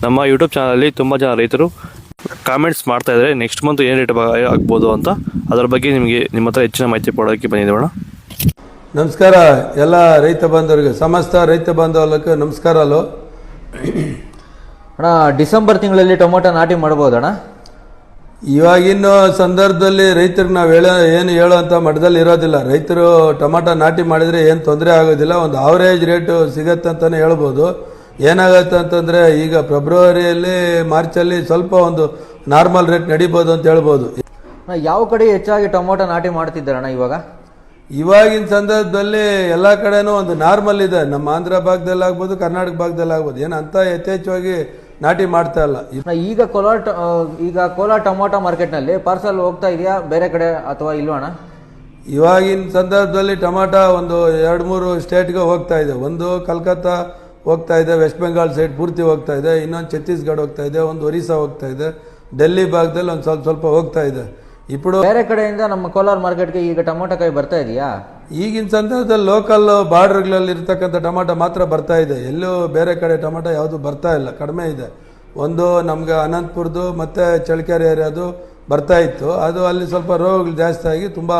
ನಮ್ಮ ಯೂಟ್ಯೂಬ್ ಚಾನಲಲ್ಲಿ ತುಂಬ ಜನ ರೈತರು ಕಾಮೆಂಟ್ಸ್ ಮಾಡ್ತಾ ಇದ್ದಾರೆ ನೆಕ್ಸ್ಟ್ ಮಂತ್ ಏನು ರೇಟ್ ಆಗ್ಬೋದು ಅಂತ. ಅದರ ಬಗ್ಗೆ ನಿಮಗೆ ನಿಮ್ಮ ಹತ್ರ ಹೆಚ್ಚಿನ ಮಾಹಿತಿ ಕೊಡೋಕ್ಕೆ ಬಂದಿದ್ದೇವೆ ಅಣ್ಣ. ನಮಸ್ಕಾರ ಎಲ್ಲ ರೈತ ಬಾಂಧವರಿಗೆ, ಸಮಸ್ತ ರೈತ ಬಾಂಧವಕ್ಕೆ ನಮಸ್ಕಾರಗಳು ಅಣ್ಣ. ಡಿಸೆಂಬರ್ ತಿಂಗಳಲ್ಲಿ ಟೊಮೊಟೊ ನಾಟಿ ಮಾಡ್ಬೋದಣ್ಣ? ಇವಾಗಿನ ಸಂದರ್ಭದಲ್ಲಿ ರೈತರಿಗೆ ನಾವು ಏನು ಹೇಳೋಂಥ ಮಟ್ಟದಲ್ಲಿ ಇರೋದಿಲ್ಲ. ರೈತರು ಟೊಮೊಟೊ ನಾಟಿ ಮಾಡಿದರೆ ಏನು ತೊಂದರೆ ಆಗೋದಿಲ್ಲ, ಒಂದು ಆವರೇಜ್ ರೇಟು ಸಿಗತ್ತೆ ಅಂತಲೇ ಹೇಳ್ಬೋದು. ಏನಾಗುತ್ತೆ ಅಂತಂದರೆ ಈಗ ಫೆಬ್ರವರಿಯಲ್ಲಿ ಮಾರ್ಚಲ್ಲಿ ಸ್ವಲ್ಪ ಒಂದು ನಾರ್ಮಲ್ ರೇಟ್ ನಡಿಬೋದು ಅಂತ ಹೇಳ್ಬೋದು. ಯಾವ ಕಡೆ ಹೆಚ್ಚಾಗಿ ಟೊಮೊಟೊ ನಾಟಿ ಮಾಡ್ತಿದ್ದಾರಣ್ಣ ಇವಾಗಿನ ಸಂದರ್ಭದಲ್ಲಿ ಎಲ್ಲ ಕಡೆನೂ ಒಂದು ನಾರ್ಮಲ್ ಇದೆ. ನಮ್ಮ ಆಂಧ್ರ ಭಾಗದಲ್ಲಿ ಆಗ್ಬೋದು, ಕರ್ನಾಟಕ ಭಾಗದಲ್ಲಿ ಆಗ್ಬೋದು, ಏನು ಅಂತ ಯಥೇಚ್ಛವಾಗಿ ನಾಟಿ ಮಾಡ್ತಾ ಇಲ್ಲ. ಈಗ ಕೋಲಾರ ಟೊಮೊಟೊ ಮಾರ್ಕೆಟ್ನಲ್ಲಿ ಪಾರ್ಸಲ್ ಹೋಗ್ತಾ ಇದೆಯಾ ಬೇರೆ ಕಡೆ ಅಥವಾ ಇಲ್ವಣ್ಣ? ಇವಾಗಿನ ಸಂದರ್ಭದಲ್ಲಿ ಟೊಮಾಟೊ ಒಂದು 2-3 ಸ್ಟೇಟ್ಗೆ ಹೋಗ್ತಾ ಇದೆ. ಒಂದು ಕಲ್ಕತ್ತಾ ಹೋಗ್ತಾ ಇದೆ, ವೆಸ್ಟ್ ಬೆಂಗಾಲ್ ಸೈಡ್ ಪೂರ್ತಿ ಹೋಗ್ತಾ ಇದೆ, ಇನ್ನೊಂದು ಛತ್ತೀಸ್ಗಢ ಹೋಗ್ತಾ ಇದೆ, ಒಂದು ಒರಿಸ್ಸಾ ಹೋಗ್ತಾ ಇದೆ, ಡೆಲ್ಲಿ ಭಾಗದಲ್ಲಿ ಒಂದು ಸ್ವಲ್ಪ ಹೋಗ್ತಾ ಇದೆ. ఇప్పుడు ಬೇರೆ ಕಡೆಯಿಂದ ನಮ್ಮ ಕೋಲಾರ ಮಾರ್ಕೆಟ್ಗೆ ಈಗ ಟೊಮೊಟೊ ಕಾಯಿ ಬರ್ತಾ ಇದೆಯಾ? ಈಗಿನ ಸಂದರ್ಭದಲ್ಲಿ ಲೋಕಲ್ ಬಾರ್ಡರ್ಗಳಲ್ಲಿ ಇರ್ತಕ್ಕಂಥ ಟೊಮಾಟೊ ಮಾತ್ರ ಬರ್ತಾ ಇದೆ. ಎಲ್ಲೂ ಬೇರೆ ಕಡೆ ಟೊಮಾಟೊ ಯಾವುದು ಬರ್ತಾ ಇಲ್ಲ, ಕಡಿಮೆ ಇದೆ. ಒಂದು ನಮ್ಗೆ ಅನಂತಪುರದ್ದು ಮತ್ತು ಚಳ್ಳಕೆರೆ ಏರಿಯಾದು ಬರ್ತಾ ಇತ್ತು, ಅದು ಅಲ್ಲಿ ಸ್ವಲ್ಪ ರೋಗಗಳು ಜಾಸ್ತಿ ಆಗಿ ತುಂಬ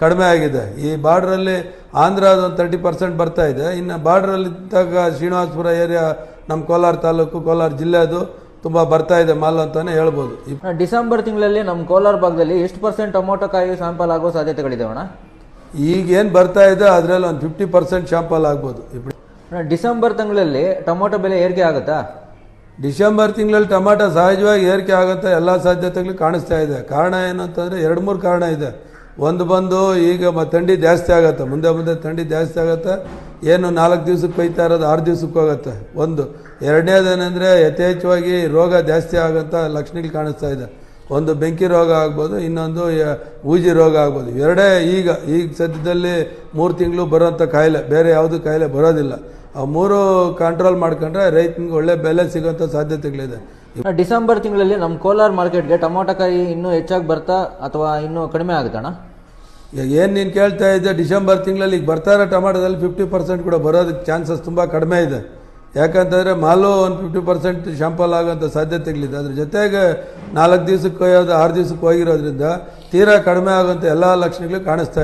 ಕಡಿಮೆ ಆಗಿದೆ. ಈ ಬಾರ್ಡ್ರಲ್ಲಿ ಆಂಧ್ರದ ಒಂದು 30% ಬರ್ತಾ ಇದೆ. ಇನ್ನು ಬಾರ್ಡ್ರಲ್ಲಿ ಇದ್ದಾಗ ಶ್ರೀನಿವಾಸಪುರ ಏರಿಯಾ, ನಮ್ಮ ಕೋಲಾರ ತಾಲೂಕು, ಕೋಲಾರ ಜಿಲ್ಲೆದು ತುಂಬ ಬರ್ತಾ ಇದೆ ಮಾಲ್ ಅಂತಾನೆ ಹೇಳ್ಬೋದು. ಡಿಸೆಂಬರ್ ತಿಂಗಳಲ್ಲಿ ನಮ್ಮ ಕೋಲಾರ ಭಾಗದಲ್ಲಿ ಎಷ್ಟು % ಟೊಮೊಟೊ ಕಾಯಿ ಶಾಂಪಲ್ ಆಗೋ ಸಾಧ್ಯತೆಗಳಿದಾವಣ್ಣ? ಈಗ ಏನು ಬರ್ತಾ ಇದೆ ಅದರಲ್ಲಿ ಒಂದು 50% ಶಾಂಪಲ್ ಆಗ್ಬೋದು. ಡಿಸೆಂಬರ್ ತಿಂಗಳಲ್ಲಿ ಟೊಮೊಟೊ ಬೆಲೆ ಏರಿಕೆ ಆಗುತ್ತಾ? ಡಿಸೆಂಬರ್ ತಿಂಗಳಲ್ಲಿ ಟೊಮಾಟೊ ಸಹಜವಾಗಿ ಏರಿಕೆ ಆಗುತ್ತೆ, ಎಲ್ಲ ಸಾಧ್ಯತೆಗಳು ಕಾಣಿಸ್ತಾ ಇದೆ. ಕಾರಣ ಏನಂತಂದರೆ 2-3 ಕಾರಣ ಇದೆ. ಒಂದು ಬಂದು ಈಗ ಥಂಡಿ ಜಾಸ್ತಿ ಆಗುತ್ತೆ, ಮುಂದೆ ಥಂಡಿ ಜಾಸ್ತಿ ಆಗುತ್ತೆ. ಏನು 4 ದಿವ್ಸಕ್ಕೆ ಕೊಯ್ತಾ ಇರೋದು 6 ದಿವ್ಸಕ್ಕೆ ಹೋಗುತ್ತೆ ಒಂದು. ಎರಡನೇದೇನೆಂದರೆ ಯಥೇಚ್ಛವಾಗಿ ರೋಗ ಜಾಸ್ತಿ ಆಗೋಂಥ ಲಕ್ಷಣಗಳು ಕಾಣಿಸ್ತಾ ಇದೆ. ಒಂದು ಬೆಂಕಿ ರೋಗ ಆಗ್ಬೋದು, ಇನ್ನೊಂದು ಊಜಿ ರೋಗ ಆಗ್ಬೋದು. ಎರಡೇ ಈಗ ಸದ್ಯದಲ್ಲಿ 3 ತಿಂಗಳು ಬರೋಂಥ ಕಾಯಿಲೆ, ಬೇರೆ ಯಾವುದು ಕಾಯಿಲೆ ಬರೋದಿಲ್ಲ. ಆ 3 ಕಂಟ್ರೋಲ್ ಮಾಡ್ಕೊಂಡ್ರೆ ರೈತನಿಗೆ ಒಳ್ಳೆ ಬೆಲೆ ಸಿಗೋಂಥ ಸಾಧ್ಯತೆಗಳಿದೆ. ಡಿಸೆಂಬರ್ ತಿಂಗಳಲ್ಲಿ ನಮ್ಮ ಕೋಲಾರ ಮಾರ್ಕೆಟ್ಗೆ ಟೊಮೊಟೊ ಕಾಯಿ ಇನ್ನೂ ಹೆಚ್ಚಾಗಿ ಬರ್ತಾ ಅಥವಾ ಇನ್ನೂ ಕಡಿಮೆ ಆಗುತ್ತಣ್ಣ? ಈಗ ಏನು ನೀನು ಕೇಳ್ತಾ ಇದ್ದೆ, ಡಿಸೆಂಬರ್ ತಿಂಗಳಲ್ಲಿ ಈಗ ಬರ್ತಾ ಇರೋ ಟೊಮಾಟೊದಲ್ಲಿ 50% ಕೂಡ ಬರೋದಕ್ಕೆ ಚಾನ್ಸಸ್ ತುಂಬ ಕಡಿಮೆ ಇದೆ. ಯಾಕಂತಂದರೆ ಮಾಲು ಒಂದು 50% ಶಾಂಪಲ್ ಆಗೋಂಥ ಸಾಧ್ಯತೆಗಳಿದೆ. ಅದ್ರ ಜೊತೆಗೆ 4 ದಿವ್ಸಕ್ಕೆ ಕೊಯ್ಯೋದು 6 ದಿವ್ಸಕ್ಕೆ ಹೋಗಿರೋದ್ರಿಂದ ತೀರಾ ಕಡಿಮೆ ಆಗೋಂಥ ಎಲ್ಲ ಲಕ್ಷಣಗಳು ಕಾಣಿಸ್ತಾ ಇದೆ.